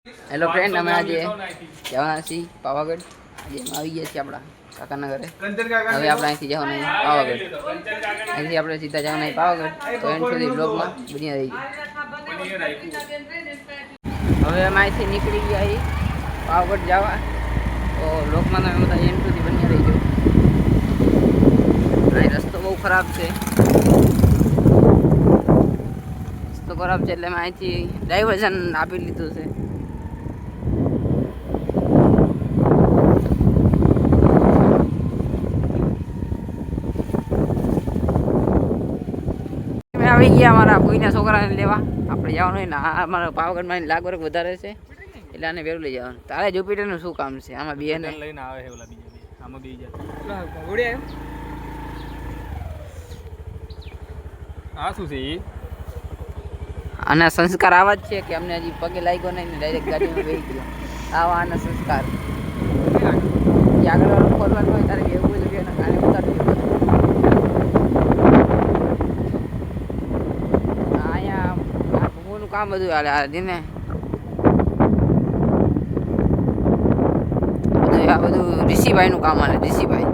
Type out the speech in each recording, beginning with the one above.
Hello friend, અમે આજે જવાના છીએ પાવાગઢ. આજે અમે આવી ગયા છીએ આપણા કાકાના ઘરે. હવે આપણે અહીંથી જવાના પાવાગઢ. અહીંથી આપણે સીધા જવાના પાવાગઢ. તો એન્ડ સુધી બ્લોગમાં બની રહી હવે અમે અહીંથી નીકળી ગયા છીએ પાવાગઢ જવા. તો બ્લોગમાં તમે બધા એન્ડ સુધી બની રહીજો. અહીં રસ્તો બહુ ખરાબ છે. રસ્તો ખરાબ છે એટલે મેં અહીંથી ડાયવર્ઝન આપી લીધું છે. આવી ગયા અમારા કોઈના છોકરાને લેવા. આપણે જવાનું હોય ને અમારા પાવાગઢમાં લાગવર્ગ વધારે છે એટલે આને વેરું લઈ જવાનું. તારે જુપિટરનું શું કામ છે આમાં? બે ને લઈને આવે છે ઓલા બીજા બે. આમાં બે જાય આ શું છે? આના સંસ્કાર આવા જ છે કે અમને હજી પગે લાગ્યો નહીં ને ડાયરેક્ટ ગાડીમાં બેસી ગયો. આવા આના સંસ્કાર. આગળ વાળું ખોલવાનું હોય તારે એવું જોઈએ ને ગાડી ઉતારવી. કામ બધું હાલે આ દિને બધું આ બધું ઋષિભાઈ નું કામ હાલે. ઋષિભાઈ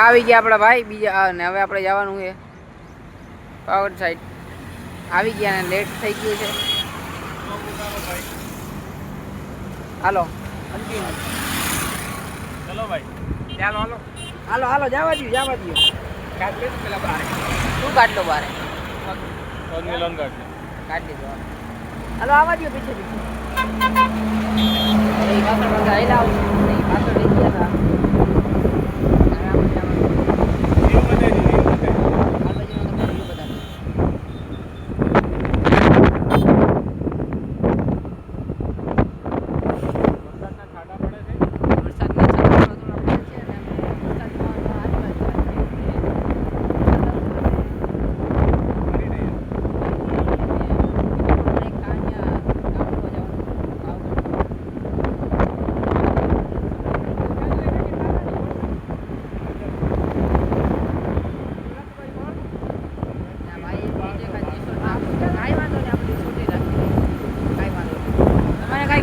આવી ગયા આપણા ભાઈ બીજા. ને હવે આપણે જવાનું છે પાવાગઢ સાઈડ. આવી ગયા ને લેટ થઈ ગયું છે. હાલો ચલો ભાઈ, ચાલો હાલો હાલો હાલો જવા દો જવા દો. કાઢ લે પેલા બારે. શું કાઢ લો બારે? મિલન કાઢ લીધો. હાલો આવવા દો પીછે પીછે. પાછળ બધા આવશે પાછળ લઈ ગયા હતા.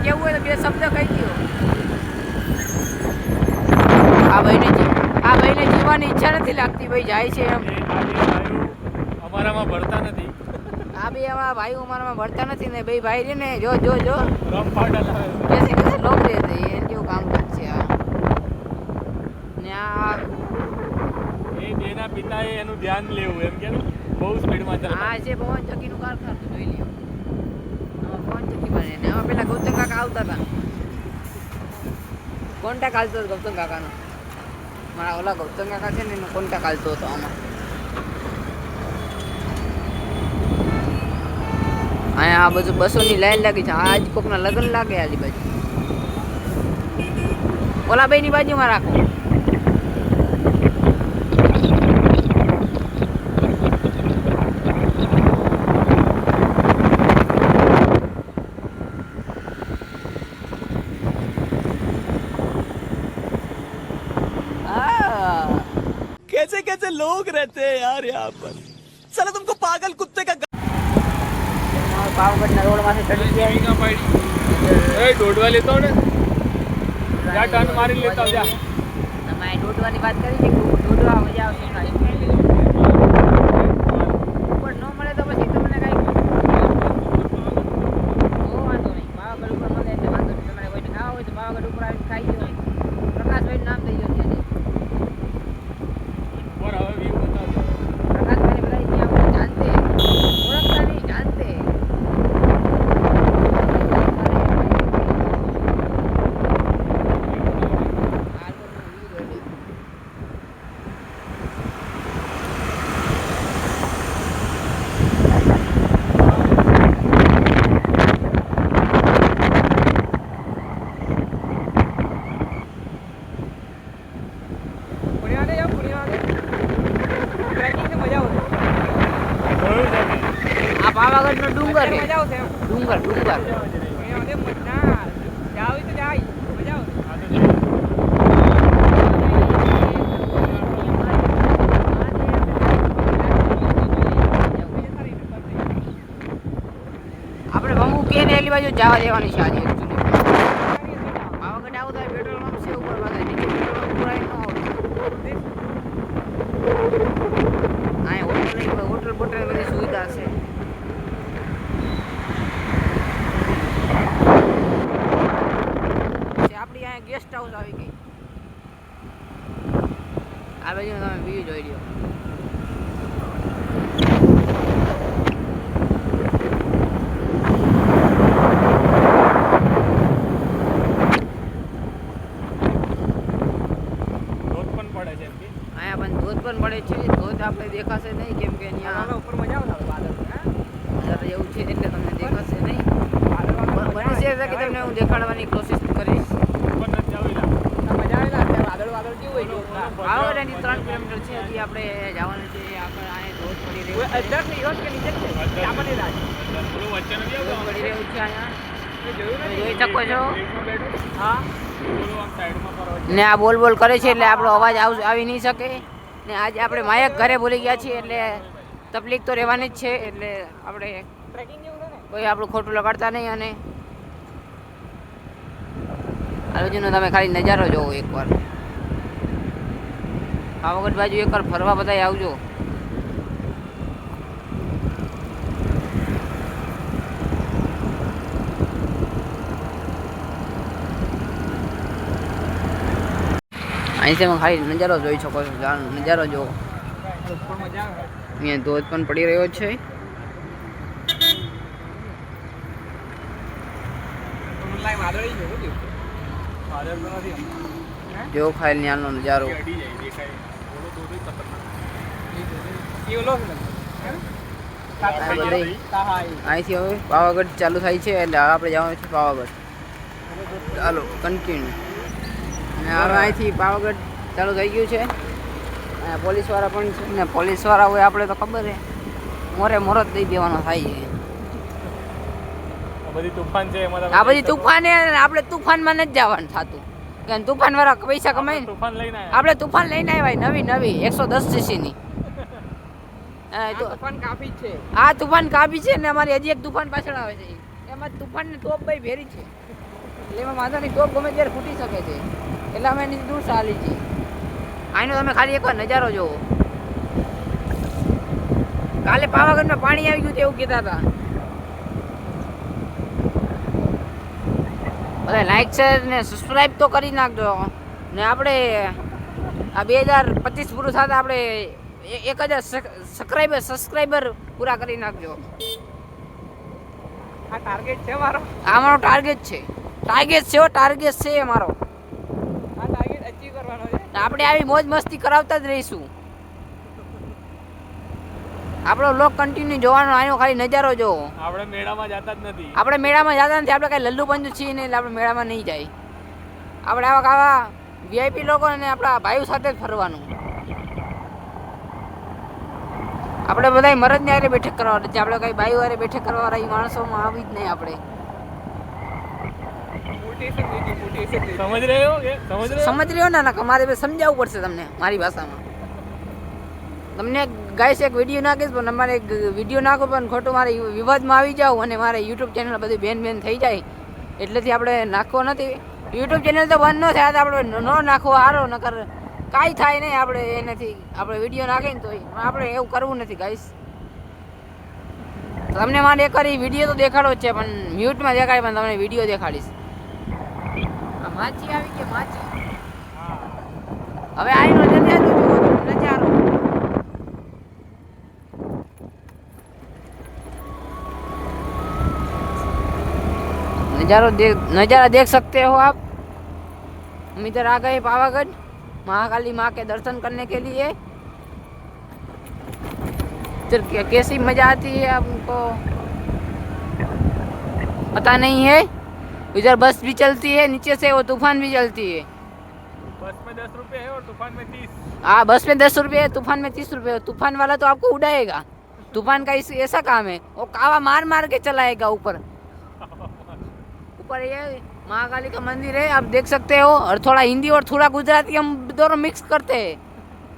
કેવું હોય તો બે શબ્દ કહી દો. આ ભાઈને જીવવાની ઈચ્છા નથી લાગતી. ભાઈ જાય છે એમ. અમારામાં ભરતા નથી. આ બે અમારા ભાઈઓ અમારામાં ભરતા નથી ને ભાઈ ભાઈ રે ને જો જો જો કેસે કેસે લોક રહેતે એન જેવું કામ છે આ. ને આ એ બેના પિતાએ એનું ધ્યાન લેવું એમ કે બહુ સ્પીડમાં ચાલે. આ છે પવન ચક્કીનું કારખાનું જોઈ લ્યો. આમાં પેલા ગૌતમ કાકા આવતા હતા. કોન્ટેક હાલતો હતો ગૌતમ કાકાનો. મારા ઓલા ગૌતમ કાકા છે ને એનો કોન્ટેક હાલતો હતો આમાં. અહીંયા આ બધું બસોની લાઈન લાગી છે. આજ કોકના લગ્ન લાગે આજુબાજુ. ઓલા ભાઈની બાજુમાં રાખો. कैसे कैसे लोग रहते हैं यार यहाँ पर. साला तुमको पागल कुत्ते का. પાવાગઢના રોડમાંથી ચડી ગયા. એ દોડવા લેતો ને જા ટર્ન મારી લેતા જા. તમે દોડવાની વાત કરી છે કે દોડવા મજા આવશે. ઉપર ન મળે તો પછી તમને કાંઈ વાંધો નહીં. પાવાગઢ ઉપર મળે એટલે વાંધો નહીં. તમારે કોઈને ખાવા હોય તો પાવાગઢ ઉપર આવીને ખાઈ દો. પ્રકાશભાઈનું નામ થઈ ગયું છે. પ્રકાશભાઈ બધા ત્યાં જાણતે ઓળખતા નહીં જાણતે. આ પાવાગઢનો ડુંગર છે. મજા આવશે એમ. ડુંગર ડુંગર અહીંયા બધે મજા જાવ તો જાય મજા આવશે. આપણે ભમુ કે ને એલી બાજુ જવા દેવાની છે આજે actually. પાવાગઢ આવું તો પેટ્રોલ પંપ છે ઉપર પાછા નીચે પેટ્રોલ પંપ પુરાય ન આવતું. અહીં હોટલ બોટલ બધી સુવિધા છે. આપણી અહીંયા ગેસ્ટ હાઉસ આવી ગઈ. આ બાજુ તમે વ્યૂ જોઈ લ્યો. અહીંયા પણ ધોધ પણ પડે છે. ધોધ આપણે દેખાશે નહીં કેમ કે અહીંયા ઉપર મજા આવશે વાદળ વાદળ જેવું છે એટલે તમને દેખાશે નહીં. બની શકે કે તમને હું દેખાડવાની કોશિશ કરીશ. વાદળ કેવું હોય પાવાગઢની 3 કિલોમીટર છે. હજી આપણે જવાનું છે. આપણે અહીંયા ધોધ પડી રહ્યો છે. અધર ની યોજ કે નીચે છે આપણને રાજ ધોધ પડી રહ્યું છે અહીંયા. જોયું તમે જોઈ શકો છો. હા ને આ બોલ બોલ કરે છે એટલે આપણો અવાજ આવી નહીં શકે. ને આજે આપણે માયક ઘરે ભૂલી ગયા છીએ એટલે તકલીફ તો રહેવાની જ છે. એટલે આપણે ટ્રેકિંગ જેવું છે ને કોઈ આપણું ખોટું લગાડતા નહીં. અને આ બાજુનો તમે ખાલી નજારો જોવો એકવાર. પાવાગઢ બાજુ એકવાર ફરવા બધાય આવજો. અહીંથી તમે ખાલી નજારો જોઈ શકો છો. નજારો જો ઉપર મજા આવે અહીંયા ધોધ પણ પડી રહ્યો છે. લાઈ વાદળી જોયું વાદળ તો નથી જો ખાલી ત્યાંનો નજારો. કેવલો છે અહીંથી હવે પાવાગઢ ચાલુ થાય છે એટલે આપણે જવાનું છે પાવાગઢ. ચાલો કન્ટિન્યુ. અને હવે અહીંથી પાવાગઢ ચાલુ થઈ ગયું છે. અહીંયા પોલીસવાળા પણ છે ને પોલીસવાળા હોય આપણે તો ખબર છે મોરે મોરો જ દઈ દેવાનો થાય છે. બધી તુફાન છે એમાં આ બધી તુફાન આપણે તુફાનમાં નથી જવાનું થતું કે તુફાન વાળા પૈસા કમાઈને તુફાન લઈને આપણે તુફાન લઈને આવ્યા નવી 110 સીસીની. તુફાન કાફી છે આ તુફાન કાપી છે ને અમારી હજી એક તુફાન પાછળ આવે છે. એમાં તુફાનની તોપ ભાઈ ભેરી છે એટલે એમાં વાંધાની તોપ ગમે ત્યારે ફૂટી શકે છે એટલે અમે એની દૂર ચાલી છીએ. આનો તમે ખાલી એકવાર નજારો જોવો. કાલે પાવાગઢમાં પાણી આવી ગયું એવું કહેતા હતા. બધા લાઈક શેર ને સબસ્ક્રાઈબ તો કરી નાખજો. ને આપણે આ 2025 પૂરું થતા આપણે 1000 સબસ્ક્રાઈબર પૂરા કરી નાખજો. આ ટાર્ગેટ છે મારો આ મારો ટાર્ગેટ છે. ટાર્ગેટ છે અમારો. આ ટાર્ગેટ અચીવ કરવાનો છે. આપણે આવી મોજ મસ્તી કરાવતા જ રહીશું. આપણો લોક કન્ટિન્યુ જોવાનો. આનો ખાલી નજારો જોવો. આપણે મેળામાં જતા જ નથી. આપણે મેળામાં જતા નથી. આપણે કઈ લલ્લુ પંજુ છીએ ને એટલે આપણે મેળામાં નહીં જાય. આપણે આવા વીઆઈપી લોકો અને આપણા ભાઈઓ સાથે જ ફરવાનું. આપણે બધા મરદ ને હારે બેઠક કરવા છે. આપણે કઈ ભાઈઓ હારે બેઠક કરવા વાળા માણસોમાં આવી જ નહીં. આપણે સમજ રહ્યો કે સમજ રહ્યો ને મારે સમજાવવું પડશે તમને મારી ભાષામાં. તમને ગાઈસ એક વિડીયો નાખીશ પણ અમારે એક વિડીયો નાખો પણ ખોટું મારે વિવાદમાં આવી જાવ અને મારે યુટ્યુબ ચેનલ બધી બેન થઈ જાય એટલેથી આપણે નાખવો નથી. યુટ્યુબ ચેનલ તો બંધ ન થાય તો આપણે ન નાખવો સારો નકર કાંઈ થાય નહીં. આપણે એનાથી આપણે વિડીયો નાખીને તો આપણે એવું કરવું નથી ગાઈસ. તમને મારે એક વાર વિડીયો તો દેખાડો જ છે પણ મ્યુટમાં દેખાડે પણ તમને વિડીયો દેખાડીશ. માછી આવી કે માછી હવે આઈનો નજારો જુઓ. नजारा देख सकते हो आप. हम इधर आ गए पावागढ़ महाकाली माँ के दर्शन करने के लिए. इधर कैसी मजा आती है आपको पता नहीं है. इधर बस भी चलती है नीचे से वो तूफान भी चलती है. बस में 10 रुपए है और तूफान में 30. हाँ बस में 10 रुपये है तूफान में 30 रुपये. तूफान वाला तो आपको उड़ाएगा तूफान का ऐसा काम है, वो कावा मार मार के चलाएगा ऊपर। ऊपर ये महाकाली का मंदिर है, आप देख सकते हो। और थोड़ा हिंदी और थोड़ा गुजराती हम दोनों मिक्स करते हैं।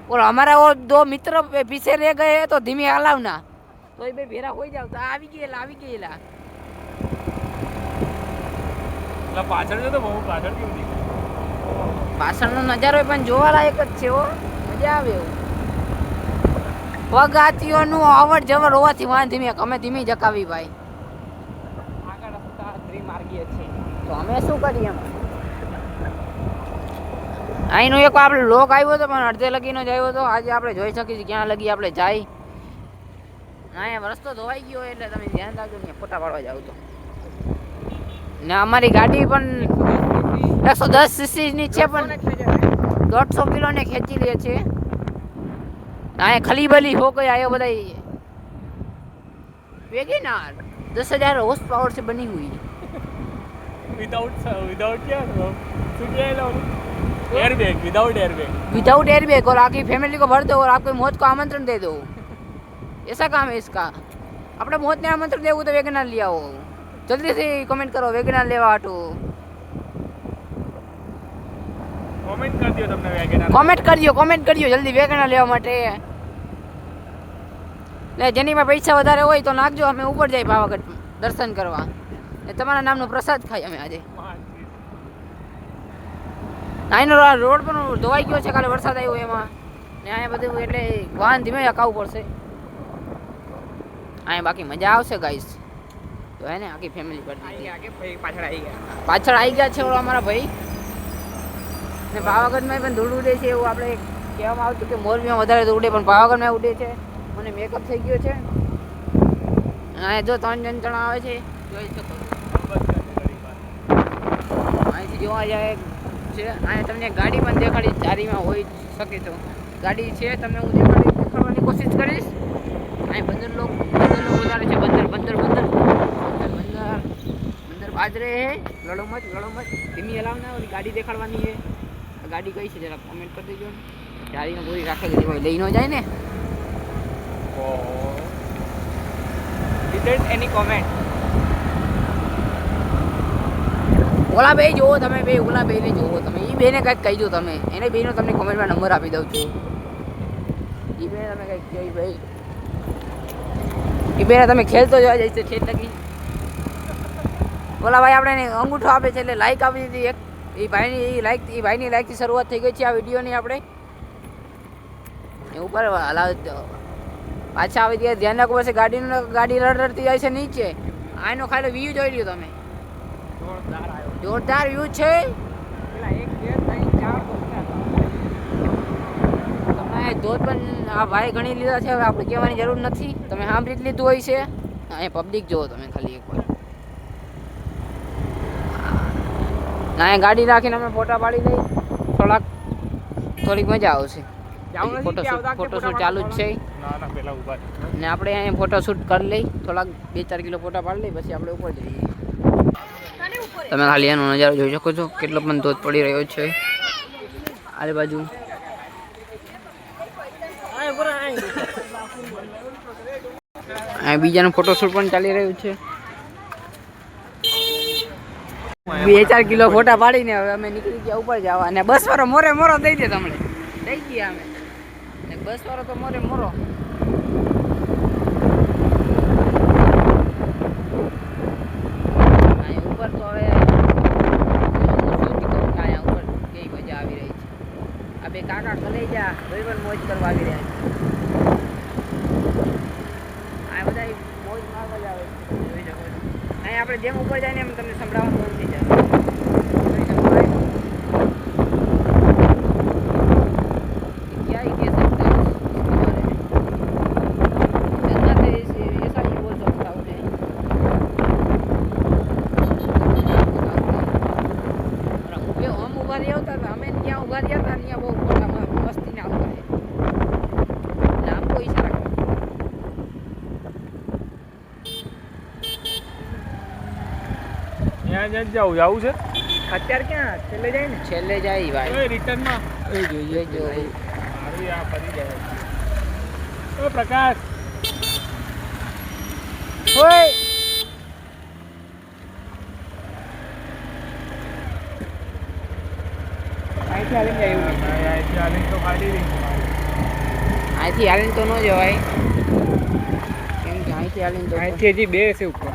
और हमारा वो दो मित्र पीछे रह गए हैं, तो धीमे हलाव ना, तो ये भेरा हो जाओ। तो આવી ગયેલા એટલે પાછળ જો તો બહુ પાછળ કેવું દેખાય. પાછળનો નજારો પણ જોવાલાયક જ છે. મજા આવે એવું. પગથિયાનું અવર જવર હોવાથી વાંધો નહીં, અમે ધીમી જકાવી ભાઈ. આગળ ત્રિમાર્ગીય છે, તો અમે શું કરીએ એમાં? અહીંનો એક આપણે લોક આવ્યો હતો, પણ અડધે લગીનો જ આવ્યો હતો. આજે આપણે જોઈ શકીએ ક્યાં લગી આપણે જાય. અહીંયા રસ્તો ધોવાઈ ગયો, એટલે તમે ધ્યાન રાખજો ને ફોટા પાડવા જાવ તો. ને અમારી ગાડી પણ 110 સીસીની છે, પણ 150 કિલોને ખેંચી લે છે. અહીંયા ખલીબલી હો गया ये बताइए। वेगेनार 10,000 हॉर्स पावर से बनी हुई है। વિધાઉટ क्या શું કહેવાય airbag, without airbag. Without airbag, और आपकी फैमिली को भर दो और आपको मौत को आमंत्रण दे दो। ऐसा काम है इसका। આપણે મોતને આમંત્રણ દેવું તો વેગનાર લઈ આવો. જલ્દીથી કમેન્ટ કરો વેગનાર લેવા હાટું. કોમેન્ટ કરી દો તમને વેગેનાર. કોમેન્ટ કરજો જલ્દી વેગનાર લેવા માટે. ને જેની માં પૈસા વધારે હોય તો નાખજો, અમે ઉપર જઈ પાવાગઢ દર્શન કરવા. ને તમારા નામનો પ્રસાદ ખાઈ અમે આજે. અહીંનો રોડ પણ ધોવાઈ ગયો છે, કાલે વરસાદ આવ્યો એમાં. ને અહીંયા બધું એટલે વાહન ધીમે હકાવવું પડશે. અહીંયા બાકી મજા આવશે ગાઈસ. તો હે ને આખી ફેમિલી પર પાછળ આવી ગયા છે ઓલા અમારા ભાઈ. ને પાવાગઢમાં પણ ધૂળ ઉડે છે એવું આપણે કહેવામાં આવતું કે મોરબીમાં વધારે ધૂળ ઉડે, પણ પાવાગઢમાં ઉડે છે. મને મેકઅપ થઈ ગયો છે. અહીંયા જો 3 જણા આવે છે, જોઈ શકો. અહીંથી જોવા જાય છે. અહીંયા તમને ગાડી પણ દેખાડી, જારીમાં હોઈ શકે તો ગાડી છે, તમને હું દેખાડવાની કોશિશ કરીશ. અહીં બંદર લોક વધારે છે. બંદર બાજરે હે. લડો મત ધીમી હલાવના. ઓલી ગાડી દેખાડવાની છે. ગાડી કઈ છે જરા કોમેન્ટ કરી દેજો. જારીને પૂરી રાખેલી હોય, લઈ ન જાય ને. Didn't any comment. ઓલા બે જોવો તમે, ઓલા બેને જોવો તમે. એ બેને કંઈક કહી દો તમે, એને બેનો તમને કોમેન્ટમાં નંબર આપી દઉં છું. એ બેને તમે કંઈક કહી ભાઈ. એ બેને તમે ખેલતો જોવા જઈશ ખેલ લગી. ઓલા ભાઈ આપણે અંગૂઠો આપે છે એટલે લાઈક આપી દીધી એક. એ ભાઈની લાઈકથી શરૂઆત થઈ ગઈ છે આ વિડીયોની. આપણે એ ઉપર પાછા આવી ગયા, ધ્યાન રાખવું પડશે. ગાડી રડતી જાય છે નીચે. આનો ખાલી વ્યૂ જોઈ લ્યો તમે, જોરદાર વ્યૂ છે. તમે ધોધ પણ આ ભાઈ ઘણી લીધા છે, હવે આપણે કહેવાની જરૂર નથી. તમે સાંભળી જ લીધું હોય છે. અહીંયા પબ્લિક જુઓ તમે ખાલી એક વાર. અહીંયા ગાડી રાખીને અમે ફોટા પાડી લઈ. થોડીક મજા આવશે. ફોટોશૂટ ચાલુ જ છે. ને આપણે અહીંયા ફોટોશૂટ કરી લઈ, થોડાક 2-4 કિલો ફોટા પાડી લઈ, પછી આપણે ઉપર જઈએ. તમે ખાલી એનો નજારો જોઈ શકો છો, કેટલો પણ ધોધ પડી રહ્યો છે આ બાજુ. બીજાનું ફોટોશૂટ પણ ચાલી રહ્યું છે. 2-4 કિલો ફોટા પાડીને હવે અમે નીકળી ગયા ઉપર જવા. અને બસ વાળો મોરો દઈ દે તમને. દઈ ગયા અમે. ને બસ વાળો તો મોરો. ઉપર તો હવે અહીંયા ઉપર કેવી મજા આવી રહી છે. આ બે કાકા ખલાઈ જા ભાઈ પણ મોજ કરવા આવી રહ્યા છે. આ બધા મોજ મારવા જ આવે છે, જોઈ શકો છો. અહીંયા આપણે જેમ ઉપર જાય ને એમ તમને સંભળાવવાનું બંધ થઈ જાય. જવું છે અત્યારે ક્યાં છેલ્લે જાય ને? છેલ્લે જાય ભાઈ. રિટર્નમાં જોઈ મારું આ ફરી જાય. પ્રકાશ ઓય અહીંથી હાલીને અહીંથી તો ગાડી રહી અહીંથી હાલીને તો ન જવાય કેમ કે અહીંથી હાલીને તો અહીંથી હજી બે છે ઉપર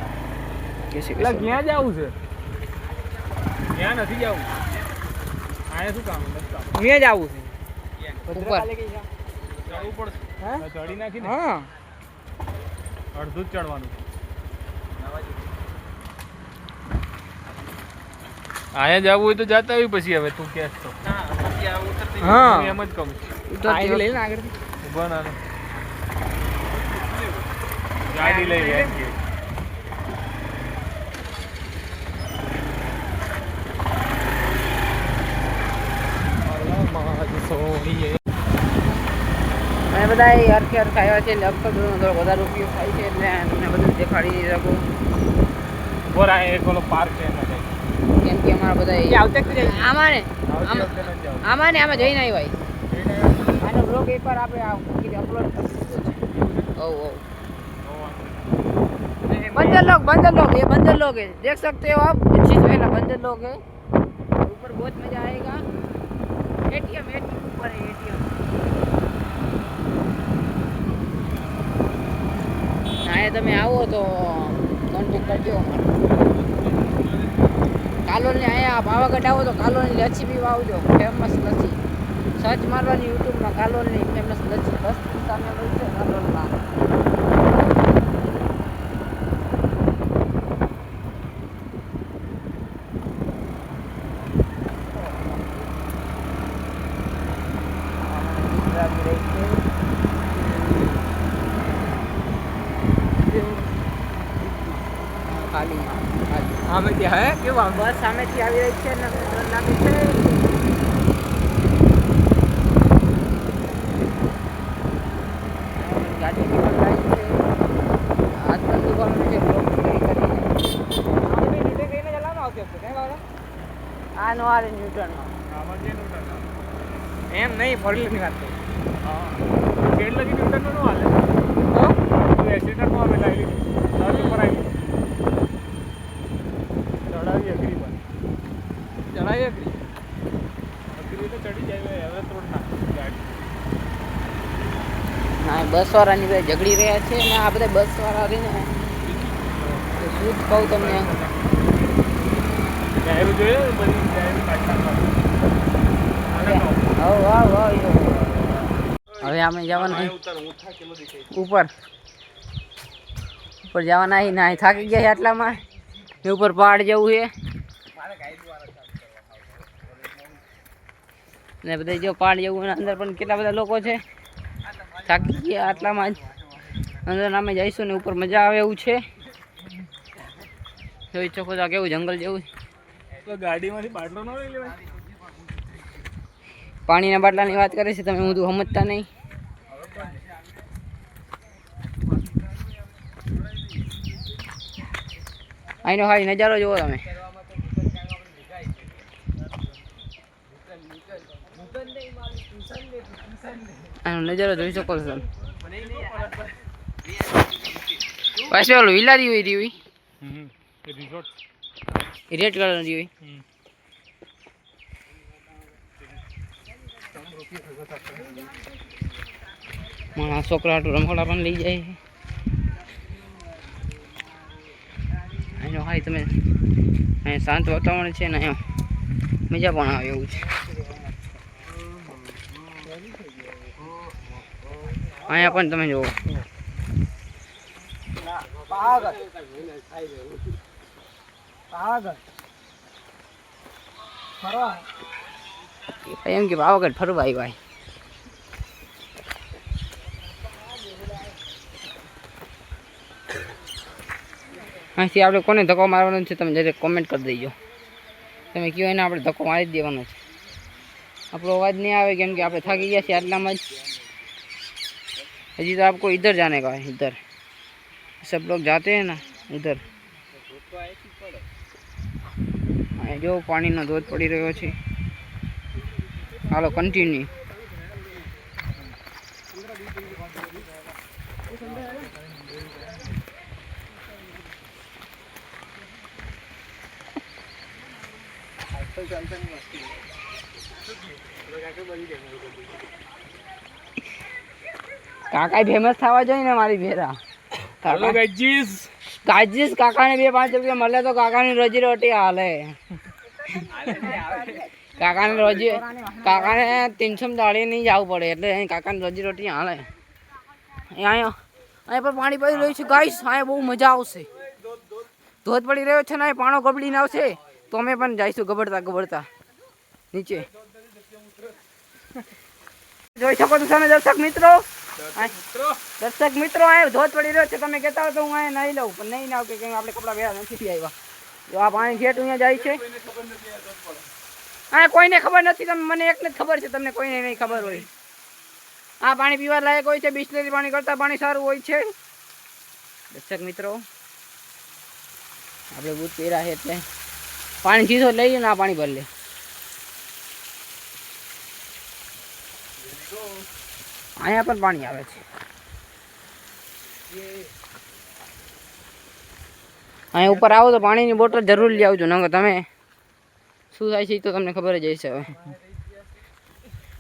કે છે એટલે ક્યાં જવું છે ત્યાં નથી જવું અહીંયા શું કામ મેં જ આવું છે ઉપર ચડવું પડશે હા ચડી નાખીને હા અડધું જ ચડવાનું અહીંયા જવું હોય તો જાતા આવી પછી હવે તું કે તો હા હું એમ જ કહું તો લઈને આગળથી ઉભા ના રહો. ગાડી લઈ લે એમ કે. અને બધા હરખે હરખા આવ્યા છે લગભગ થોડો વધારે ઉપયોગ થાય છે એટલે તમને બધું દેખાડી નહીં શકું ઉભો રહે એક ઓલો પાર્ક છે એમાં જાય. કેમ કે અમારા બધા આમાં ને આવતી વખતે નથી જવું. આમાં ને આમાં જઈને આવ્યા આનો બ્લોગ એકવાર આપણે અપલોડ કરી દીધો છે ઓ बंदर लोग ये बंदर लोग है देख सकते हो आप अच्छी जो है ना बंदर लोग है ऊपर बहुत मजा आएगा एटीएम ऊपर है एटीएम आए તમે આવો તો કોન્ટેક્ટ કરજો કાલોલની અહીંયા પાવાગઢ આવો તો કાલોલની લચ્છી પીવા આવજો ફેમસ લચ્છી સર્ચ મારવાની યુટ્યુબમાં કાલોલની ફેમસ લચ્છી બસ સામે મળશે કાલોલમાં આમે ત્યાં હે કેવું બસ સામેથી આવી રહી છે ને ડર લાગે છે ગાડી નીકળ જાય છે આજકાલ દુકાનો છે બ્લોક કરીને આ નો આરે ન્યૂટનનો આમાં જે ન્યૂટન એમ નહીં ફોરલીની વાત કરું હા શેડ લગી ન્યૂટન નો હાલે તો તું એક્સિડન્ટ માં આવે લાવી લીધી પર આવી ચડાવી અઘરી પર ચડાવી અઘરી અઘરી તો ચડી જાય હવે તોડ નાખ ગાડી હા બસ વાળાની બે ઝઘડી રહ્યા છે ને આ બધા બસ વાળા રહીને શું જ કહું તમને ડાયરું જોઈએ બધી ડાયરું કાઢતા હવે અમે જવાના ઉપર જવાના અહીં ના થાકી ગયા છે આટલામાં એ ઉપર પહાડ જવું છે ને બધા જો પહાડ જવું અને અંદર પણ કેટલા બધા લોકો છે થાકી ગયા આટલામાં જ અંદર અમે જઈશું ને ઉપર મજા આવે એવું છે જોઈ શકો છો કેવું જંગલ જેવું તો ગાડીમાંથી બાટલો ન લઈ લેવાય પાણીના બાટલાની વાત કરે છે તમે હું સમજતા નહીં અહીંનો ખાલી નજારો જુઓ તમે આનો નજારો જોઈ શકો છો તમે પાછી ઓલું વિલારી હોય રહી રિઝોર્ટ રેડ કલરની હોય મારા છોકરા હાટું રમકડા પણ લઈ જાય છે અહીંનો હાઈ તમે અહીં શાંત વાતાવરણ છે ને અહીંયા મજા પણ આવે એવું છે અહીંયા પણ તમે જુઓ એમ કે પાવાગઢ ફરવા આવ્યા અહીંથી આપણે કોને ધક્કો મારવાનો છે તમે જરા કોમેન્ટ કરી દેજો તમે કહો એને આપણે ધક્કો મારી જ દેવાનો છે આપણો અવાજ નહીં આવે કેમ કે આપણે થાકી ગયા છીએ આટલામાં જ હજી તો आपको इधर जाने का है इधर सब लोग जाते हैं ना उधर जो પાણીનો ધોધ પડી રહ્યો છે હાલો કન્ટિન્યુ કાકા ફેમસ થવા જોઈએ ને મારી ભેરા. હેલો ગાઈજીસ, કાજીસ કાકાને 2-5 રૂપિયા મળે તો કાકાની રોજી રોટી હાલે. કાકાને 300 દાડી નહીં જવું પડે એટલે કાકાની રોજી રોટી હાલે. અહીંયા પણ પાણી પડી રહ્યું છે ગાઈસ. અહીંયા બહુ મજા આવશે. ધોધ પડી રહ્યો છે ને પાણો ગબડીને આવશે તો અમે પણ જઈશું ગબડતા નીચે. જોઈ શકો છો તમે દર્શક મિત્રો, અહીંયા ધોધ પડી રહ્યો છે. તમે કહેતા હો તો હું અહીંયા નહીં લઉં, પણ નહીં આવું કે આપણે કપડાં પહેલા નથી આવ્યા. જો આ પાણી છેટ અહીંયા જાય છે. હા, કોઈને ખબર નથી. તમે મને એકને જ ખબર છે, તમને કોઈને નહીં ખબર હોય. આ પાણી પીવા લાયક હોય છે. બિસ્લેરી પાણી કરતાં પાણી સારું હોય છે. દર્શક મિત્રો, આપણે બૂટ પહેર્યા છે એટલે પાણી સીધો લઈએ ને આ પાણી ભરી લે. અહીંયા પણ પાણી આવે છે. અહીંયા ઉપર આવો તો પાણીની બોટલ જરૂર લઈ આવજો, નકર તમે શું થાય છે એ તો તમને ખબર જ હશે. હવે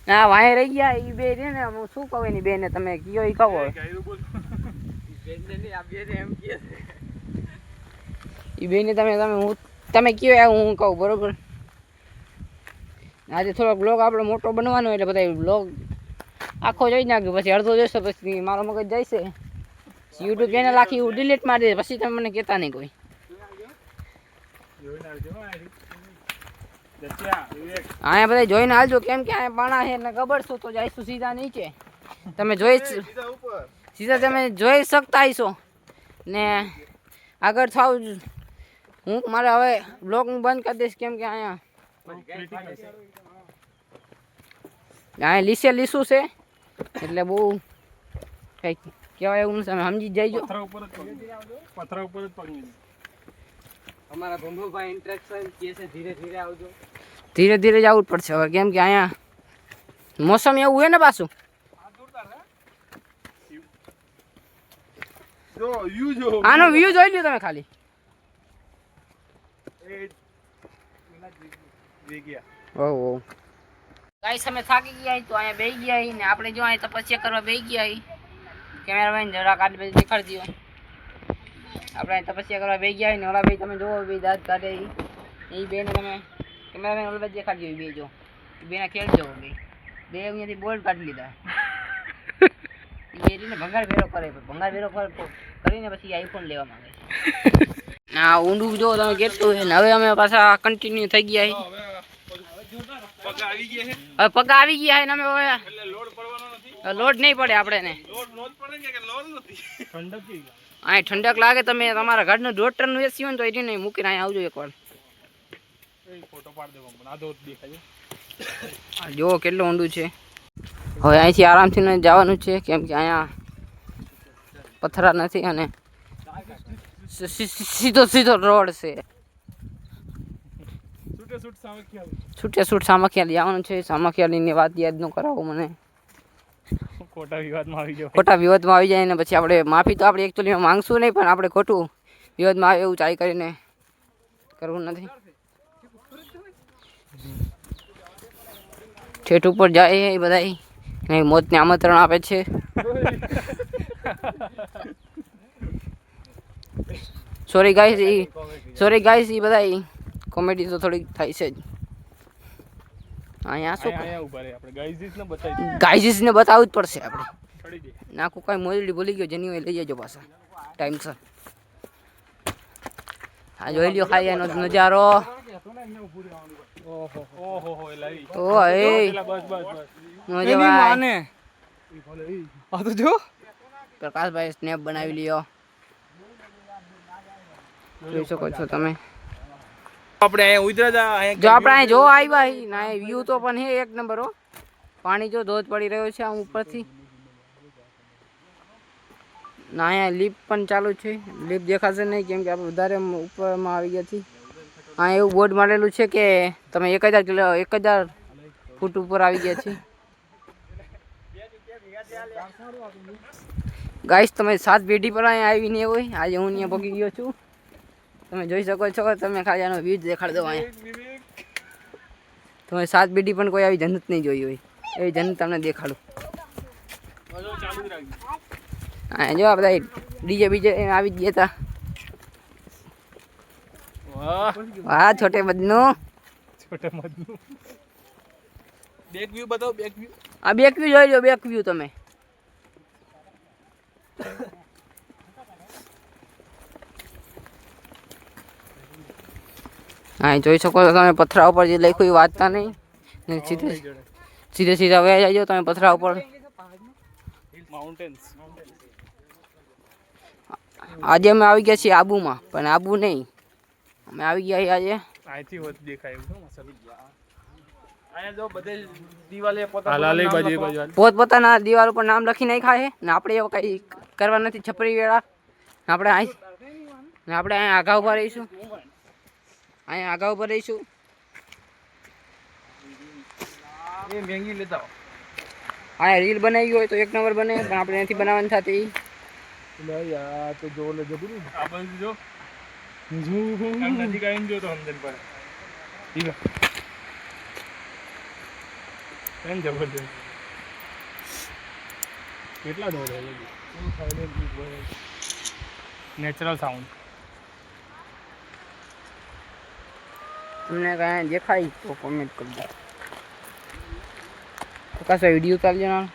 ના વાંહે રહી ગયા એ બે રે ને, હું શું કહું એની બેને, તમે કયો એ કહો. એ બેને તમે કયો હું કહું, બરોબર. આજે થોડોક બ્લોગ આપણો મોટો બનવાનો એટલે બધા બ્લોગ આખો જોઈ નાખ્યો, પછી અડધો જોઈશે પછી મારો મગજ જઈશે. યુટ્યુબ ચેનલ આખી હું ડિલીટ મારી દે, પછી તમે મને કહેતા નહીં કોઈ. અહીંયા બધા જોઈને હાલજો, કેમ કે અહીંયા પાણા છે એટલે ગબડશો તો જઈશું સીધા નીચે. તમે સીધા તમે જોઈ શકતા હશો ને આગળ થાવ. હું મારે હવે બ્લોગ હું બંધ કરી દઈશ, કેમ કે અહીંયા લીસું છે એટલે બહુ કંઈક કહેવાય એવું તમે સમજી જઈજો. પથરા ઉપર જ પગી અમારા ભંભુભાઈ ઇન્ટ્રેક્શન કે છે ધીરે ધીરે આવજો. ધીરે ધીરે જવું જ પડશે હવે, કેમ કે અહીંયા મોસમ એવું હોય ને પાછું. આનો વ્યૂ જોઈ લ્યો તમે ખાલી. ઓહો ગાઈસ, અમે થાકી ગયા તો અહીંયા બેસી ગયા ને આપણે જો અહીંયા તપસ્યા કરવા બેસી ગયા. કેમેરામેન જરા કાઢી બધું દેખાડી દો. આપણે અહીં તપસ્યા કરવા બેસી ગયા ને ઓલા ભાઈ તમે જોવો બે દાંત કાઢે એ બેને તમે કેમેરામેન ઓલા ભાઈ દેખાડી દો. બે જો બેને ખેડજો બે અહીંયાથી બોલ્ટ કાઢી લીધા. એ ને ભંગાર ભેરો કરે, ભંગાર ભેરો કરીને પછી આઈફોન લેવા માંગે છે. ના ઊંડું જો તમે કેટલું છે ને. હવે અમે પાછા કન્ટિન્યુ થઈ ગયા. હવે પગ આવી ગયા ને અમે હવે લોડ નહીં પડે આપણે ને. અહીં ઠંડક લાગે. તમે તમારા ઘરનું 1.5 ટનનું એસી હોય ને તો એ નહીં મૂકીને અહીં આવજો એકવાર. જો કેટલું ઊંડું છે. હવે અહીંથી આરામથી જવાનું છે, કેમ કે અહીંયા પથરા નથી અને સીધો રોડ છે. છૂટે છૂટ સામખિયાળી જવાનું છે. સામખિયાળીની વાત યાદ ન કરાવો મને, ખોટા વિવાદમાં આવી જાય ને પછી આપણે માફી તો આપણે એકચ્યુઅલીમાં માંગશું નહીં, પણ આપણે ખોટું વિવાદમાં આવે એવું ચાઈ કરીને કરવું નથી. ઠેઠ ઉપર જાય એ બધા મોતને આમંત્રણ આપે છે. સોરી ગાઈસ, એ બધા કોમેડી તો થોડીક થાય છે જ. અહીંયા શું ગાઈઝીસને બતાવવું જ પડશે આપણે. નાખું કાંઈ મોજડી ભૂલી ગયો જેની હોય લઈ જજો પાછા ટાઈમસર. હા જોઈ લ્યો ખાઈ એનો નજારો. પ્રકાશભાઈ સ્નેપ બનાવી લ્યો, જોઈ શકો છો તમે. આપણે અહીંયા ઉતરા જો આપણે અહીં જો આવ્યા ના વ્યૂ તો પણ હે એક નંબર. હો પાણી જો ધોધ પડી રહ્યો છે આમ ઉપરથી. ના અહીંયા લિફ્ટ પણ ચાલુ છે. લિફ્ટ દેખાશે નહીં કેમ કે આપણે વધારે ઉપરમાં આવી ગયા છીએ. હા એવું બોર્ડ મારેલું છે કે તમે 1000 ફૂટ ઉપર આવી ગયા છે. ગાઈસ તમે 7 પેઢી પર અહીંયા આવીને હોય. આજે હું અહીંયા પગી ગયો છું. તમે જોઈ શકો છો. તમે ખાલી આનો વ્યૂ દેખાડી દો. અહીંયા તમે 7 પેઢી પણ કોઈ આવી જન્નત નહીં જોઈ હોય એવી જન્નત તમને દેખાડું. ચાલુ જ રાખજો. હા જો આ બધા ડીજે બીજે આવી જ ગયા હતા. વાહ વાહ છોટે બદનું. છોટે મધનું. બેક વ્યૂ બતાવો, બેક વ્યૂ. આ બેક વ્યૂ જોઈ લો, બેક વ્યૂ તમે. હા જોઈ શકો છો તમે પથરા ઉપર જે લખ્યું એ વાંચતા નહીં ને સીધે સીધા વયા જાયજો તમે પથરા ઉપર. માઉન્ટેન્સ. આજે અમે આવી ગયા છીએ આબુમાં, પણ આબુ નહીં, અમે આવી ગયા છીએ આજે અહીંથી હોત દેખાય એવું મસલ. અહીંયા જો બધે દિવાલે હાલાલે બાજુ એ બાજુ. પોતપોતાના દિવાલ ઉપર નામ લખી નાખ્યા છે ને આપણે એવું કંઈ કરવા નથી છપરી વેળા. આપણે અહીંયા આગા ઉભા રહીશું, અહીંયા આગા ઉભા રહીશું. એ મેંગી લેતા અહીંયા રીલ બનાવી હોય તો એક નંબર બને, પણ આપણે નથી બનાવવાની થતી. યાર તો જો લે જબરું. આ બાજુ જો. આમ નજીક આવીને જો તો સમજણ પડે. ઠીક છે. એમ જબરદસ્ત. કેટલા દોડ છે નેચરલ સાઉન્ડ. તમને કાંઈ દેખાય તો કોમેન્ટ કરજો. કાશો વિડીયો ચાલજો ના.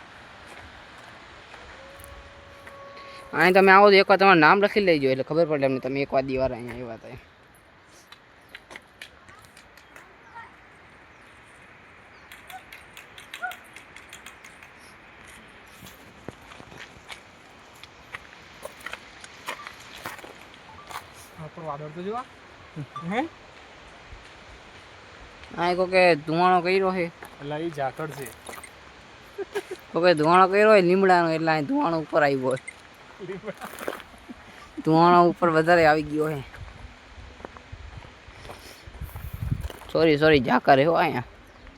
અહીં તમે આવો તો એકવાર તમારું નામ લખી લેજો એટલે ખબર પડે એમને તમે એકવાર દીવાર અહીંયા આવ્યા હતા. વાદળ તો જોવા. અહીં કોકે ધુવાણો કર્યો છે, એટલે એ ઝાકળ છે. કોકે ધુવાણો કર્યો હોય લીમડાનો, એટલે અહીં ધુવાણો ઉપર આવ્યો હોય. ધુવાણો ઉપર વધારે આવી ગયો છે. સોરી ઝાકર હો અહીંયા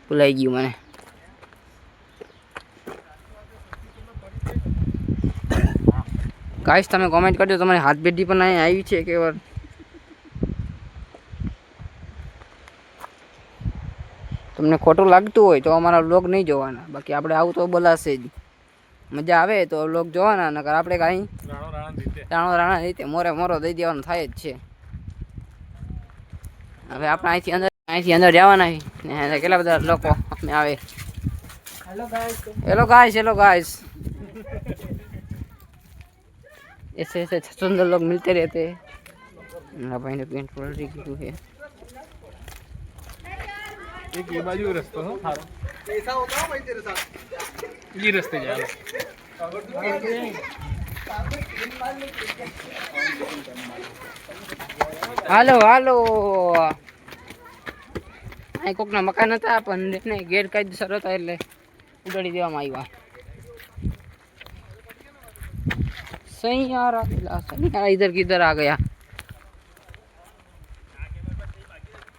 ભૂલાઈ ગયું મને. ગાઈસ તમે કોમેન્ટ કરજો તમારી હાથ પેઢી પણ અહીંયા આવી છે કે વાર. તમને ખોટું લાગતું હોય તો અમારા વ્લોગ નહીં જોવાના, બાકી આપણે આવું તો બોલાશે જ. મજા આવે તો વ્લોગ જોવાના, નકર આપણે કાંઈ રાણા રીતે મોરો દઈ દેવાનું થાય જ છે. હવે આપણે અહીંથી અંદર જવાના ને કેટલા બધા લોકો અમે આવે. હેલો गाइस ऐसे सुंदर लोग मिलते रहते हैं. मेरा भाई ने पेंट पॉलिटी की है. एक ये बाजू रास्ता हो हारो. ऐसा होता है भाई तेरे साथ. ये रास्ते जा. હાલો અહીં કોકના મકાન હતા પણ ગેરકાયદેસર હતા એટલે ઉડાડી દેવામાં આવ્યા. सैयारा इधर किधर आ गया.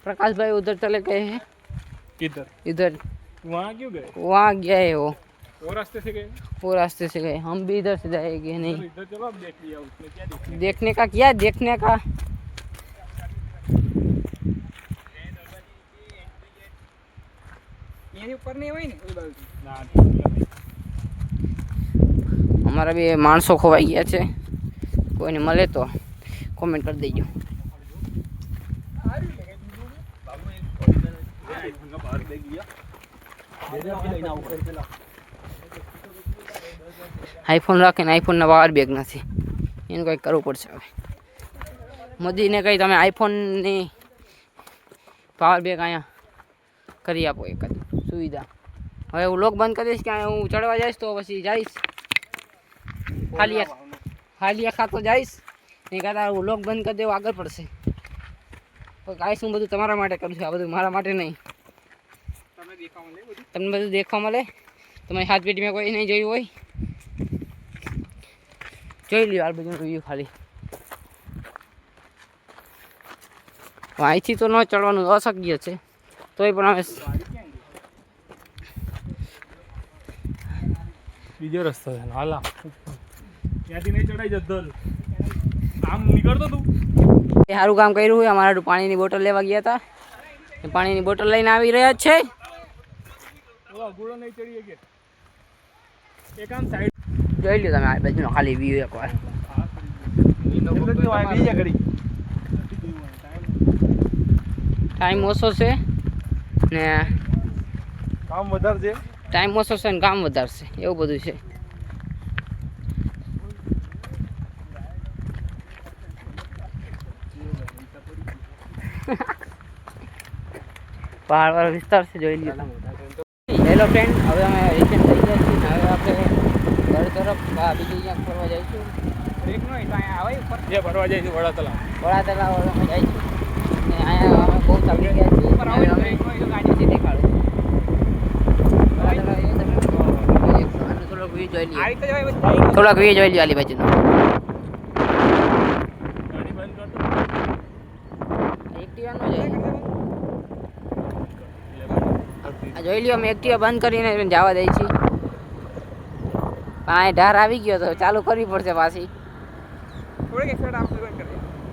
प्रकाश भाई उधर चले गए हैं. इधर वहाँ क्यों गए? वहाँ गया है वो रास्ते से गए. वो रास्ते से गए. हम भी इधर से जाएंगे नहीं. इधर चलो अब देख लिया उसने क्या देखा. देखने का क्या देखने का. એની ઉપર નહીં હોય ને કોઈ બાજુ. ના हमारा भी मानसो खोवाई गया है. कोई ने मले तो कमेंट कर दीजिए. आईफोन रखे आईफोन ना पावर बेग नहीं एनु कई करवू पड़शे. हवे मोदी ने कही तमे आईफोन नी पावर बेग अहींया करी आपो एक सुविधा. हवे हूँ लोग बंद कर दईश कि हूँ चढ़वा जाइश तो पछी जाइश हालिया खातो जाइश नहीं कहता हूँ लोग बंद कर दे आगे पड़शे. तो गाइस हूँ बधुं तमारा माटे करूँ छुं, आ बधुं मारा माटे नहीं. तमने बधुं देखवा मळे. तमारी हाथ पेटी में कोई नहीं जोयुं होय જોઈ લ્યો આ બધું વ્યૂ ખાલી. અહીંથી તો ન ચડવાનું અશક્ય છે, તોય પણ અમે બીજો રસ્તો છે. હાલા ત્યાંથી નહીં ચડાઈ જતો. આમ નીકળતો તું. સારું કામ કર્યું હોય. અમારા પાણીની બોટલ લેવા ગયા હતા, પાણીની બોટલ લઈને આવી રહ્યા છે. ઓ ગુડો નહીં ચડીએ કે એક આમ સાઈડ જોઈ લ્યો તમે આ બાજુનો ખાલી વ્યૂ એકવાર. ટાઈમ ઓછો છે ને કામ વધારે છે. ટાઈમ ઓછો છે ને કામ વધારે છે એવું બધું છે. પહાડવાળો વિસ્તાર છે જોઈ લ્યો. હેલો ફ્રેન્ડ, હવે અમે રિટર્ન થઈ ગયા છીએ ને હવે આપણે ઘર તરફ બીજી ક્યાંક ફરવા જઈશું. બ્રેક નો અહીંયા આવે ઉપર જે ફરવા જાય છે વડા તલાવ. વડા તલાવ અમે જઈશું ને અહીંયા અમે બહુ થાકી ગયા છીએ. ઉપર આવે અમે ગાડીથી દેખાડું. વડા તલાવ એ તમે થોડોક વ્યૂ જોઈ લ્યો. થોડોક વ્યૂ જોઈ લ્યો આલી બાજુનો. ગાડી બંધ કરતો. એક્ટિવાનો જાય. આ જોઈ લ્યો અમે એક્ટિવા બંધ કરીને જવા દઈએ છીએ. આ ઢાર આવી ગયો તો ચાલુ કરવી પડશે પાછી.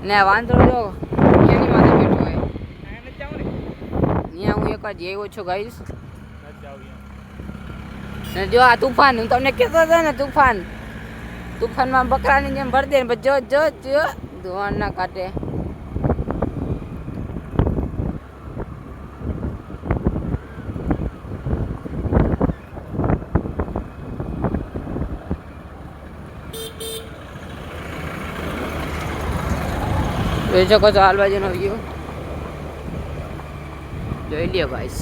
ને વાંધો જો એની માથે બેઠો હોય ત્યાં હું એકવાર જઈ આવ્યો છું ગાઈસ. ને જો આ તુફાન હું તમને કહેતો હતો ને તુફાનમાં બકરાની જેમ ભરી દે ને જો જો જો ધોવાણ ના કાઢે. જોઈ શકો છો હાલ બાજુનો વ્યૂ જોઈ લ્યો ગાઈસ.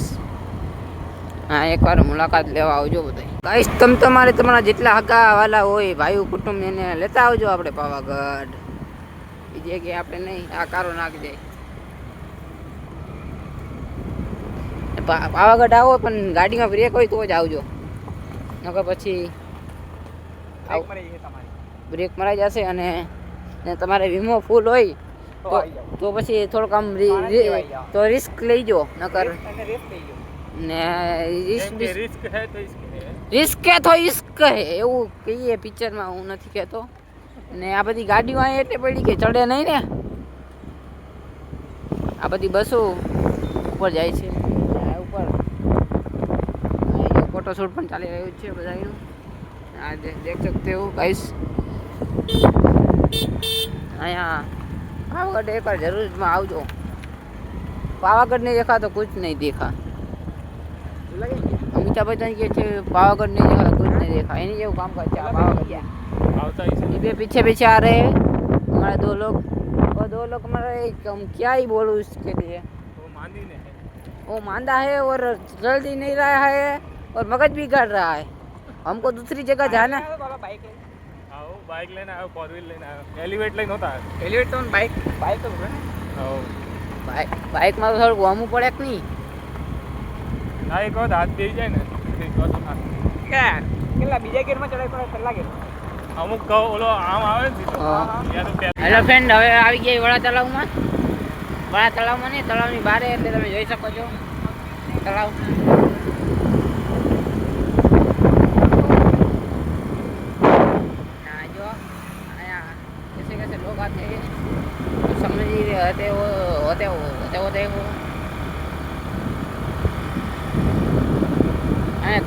હા એકવાર મુલાકાત લેવા આવજો બધા ગાઈસ. તમે તમારા જેટલા હગા વાલા હોય ભાઈ કુટુંબ એને લેતા આવજો આપણે પાવાગઢ. બીજી જગ્યાએ આપણે નહીં, આ કારો નાખી જાય. પાવાગઢ આવો પણ ગાડીમાં બ્રેક હોય તો જ આવજો, નકર પછી બ્રેક મરાઈ જશે. અને તમારે વીમો ફૂલ હોય તો પછી થોડુંક આમ તો રિસ્ક લઈજો, નકર ને રિસ્ક હે તો ઇશ્ક હે એવું કહીએ પિક્ચરમાં, હું નથી કહેતો. ને આ બધી ગાડીઓ અહીં એટલે પડી કે ચડે નહીં ને, આ બધી બસો ઉપર જાય છે ઉપર. ફોટોશૂટ પણ ચાલી રહ્યું છે બધાનું, આ દેખ શકતે હો ગાઈસ. અહીંયા पावागढ़ एक बार जरूर में आवजो. पावागढ़ नहीं देखा तो कुछ नहीं देखा. अमिताभ बच्चन के पावागढ़ नहीं देखा तो कुछ नहीं देखा. इन्हीं जो काम करते हैं पावागढ़. ये पीछे पीछे आ रहे हैं हमारे दो लोग. वो दो लोग हमारे हम क्या ही बोलूँ इसके लिए. वो मांदा है और जल्दी नहीं रहा है और मगज भी कर रहा है. हमको दूसरी जगह जाना है. बाइक लेना है, 4 व्हील लेना है, एलिवेट लेना होता है. एलिवेट तो बाइक तो बाइक में थोड़ा घूमવું પડે કે નહીં? ના એક વખત હાથ બેસી જાય ને કેટલા બીજા ગેરમાં ચડાઈ પડે છેલ્લા ગેર અમુક ઓલો આમ આવે ને સીધો. હેલો ફ્રેન્ડ, હવે આવી ગયા વડા તળાવમાં. વડા તળાવમાં નહીં, તળાવની બહાર એટલે તમે જોઈ શકો છો તળાવ. लोग आते हैं समझ ही रहते होते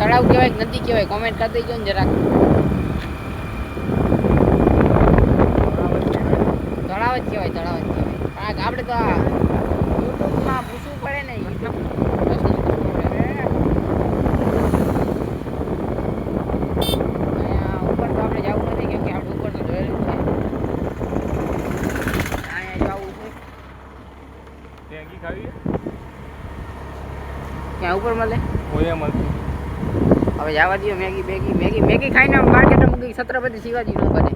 तलाव कहवाय नदी कहवाय कॉमेंट कर दीजिए जरा. तलाव ज कहवाय આપણે તો યુટ્યુબમાં પૂછવું પડે ને. ઉપર તો આપણે જવું નથી કેમ કે આપણે ઉપર તો જોયેલું છે. ક્યાં ઉપર મળે? હવે જવા દો. મેગી ખાઈને માર્કેટમાં મૂકી છત્રપતિ શિવાજી નો બને.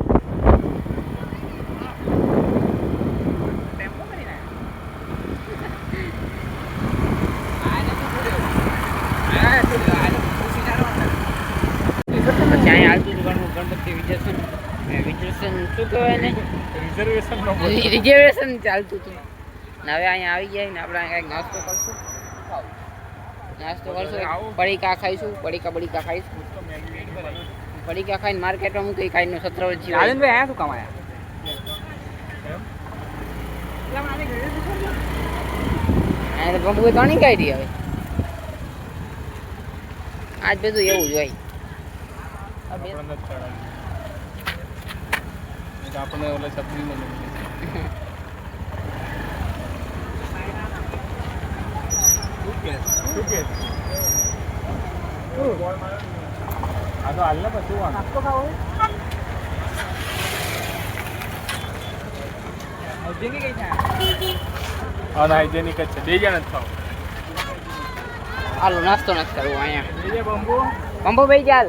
પછી અહીંયા હાલતું હતું ગણપતિ વિજર્સન શું કહેવાય ને, રિઝર્વેશન ચાલતું હતું. ને હવે અહીંયા આવી ગયા ને આપણે કંઈક નાસ્તો કરશું. પડીકા ખાઈશું. પડીકા ખાઈશું. પડીકા ખાઈને માર્કેટમાં મૂકી ખાઈને છત્રપતિ રાજનભાઈ આયા શું કામ આયા? બંબુ તો નહીં કાઢી હવે. આજ બધું એવું જ હોય. આપણને જ ચડાવી. આપણને ઓલા સબ્જીમાં લઈ આ તો હાલ ને પછી અનહાઇજેનિક જ છે. બે જણ જ ખાવ. હાલો નાસ્તો નથી કરવો અહીંયા. બે બંબુ કંબો ભાઈ ચાલ.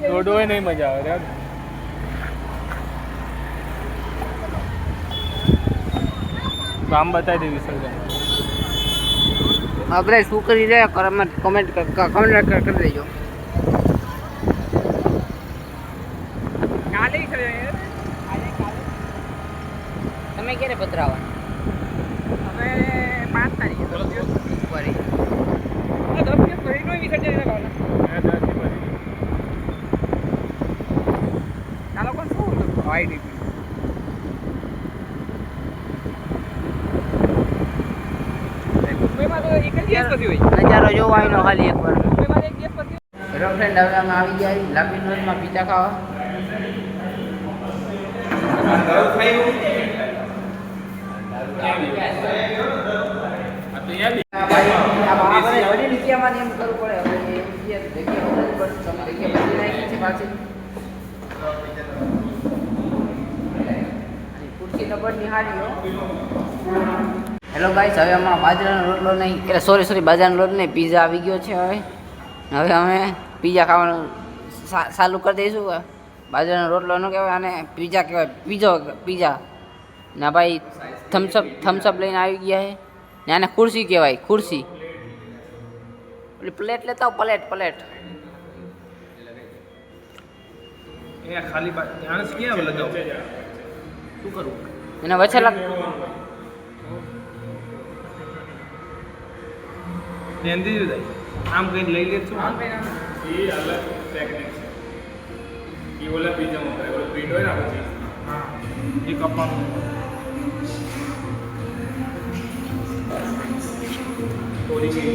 દોડો નહીં મજા આવે યાર. કામ બતાવી દે વિસર્જન. આપણે શું કરી રહ્યા કમેન્ટ કરી દેજો. તમે ક્યારે પધરાવા? અમે 5 તારીખે બરી. ચાલો કોણ શું આઈડી મુંબઈમાં તો એક જ દિવસ પછી હોય. નજારો જોવા એનો ખાલી એકવાર. મુંબઈમાં એક દિવસ પછી હેલો ફ્રેન્ડ, હવે અમે આવી ગયા લાંબી નોટમાં પીઝા ખાવા. એમ કરવું પડે. હેલો ગાઈસ, હવે અમારા બાજરાનો રોટલો નહીં, એટલે સોરી બાજરાનો રોટલો નહીં, પીઝા આવી ગયો છે. હવે અમે પીઝા ખાવાનું ચાલુ કરી દઈશું. બાજરાનો રોટલો ન કહેવાય, અને પીઝા કહેવાય. પીઝા ના ભાઈ થમ્સઅપ લઈને આવી ગયા છે ને. આને ખુરશી કહેવાય, ખુરશી. ઓલી પ્લેટ લેતા આવો, પ્લેટ. ખાલી ક્યાં લગાવ શું કરું એને વચ્ચે આમ કઈ લઈ લે છું. એ અલગ ટેકનિક છે. એ ઓલા બીજામાં કરે ઓલો પીટ હોય ને પછી હા એ કપવાનું થોડી ગઈ